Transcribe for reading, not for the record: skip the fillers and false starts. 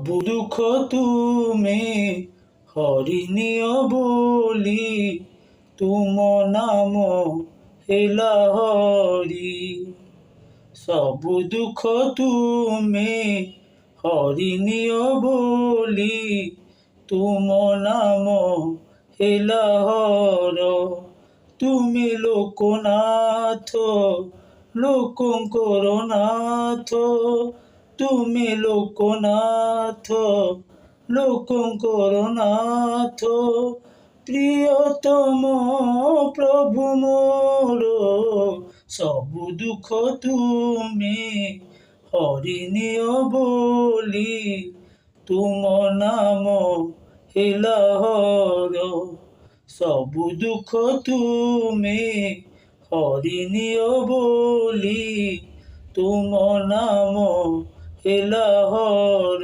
দুঃখ তুমি হরিণীয় বলি, তুম নাম হেলা হরি। সবু দুঃখ তুমি হরিণীয় বলি, তুম নাম হেলা হর। তুমি লোকনাথ লোকঙ্কর নাথ, তুমি লোকনাথ লোকঙ্কর নাথ। প্রিয়তম প্রভু মোর, সবু দুঃখ তুমি হরিণীয় বলি, তুম নাম হেলা হর। সবু দুঃখ তুমি হরিণীয় বলি, তুম নাম হেলা হর।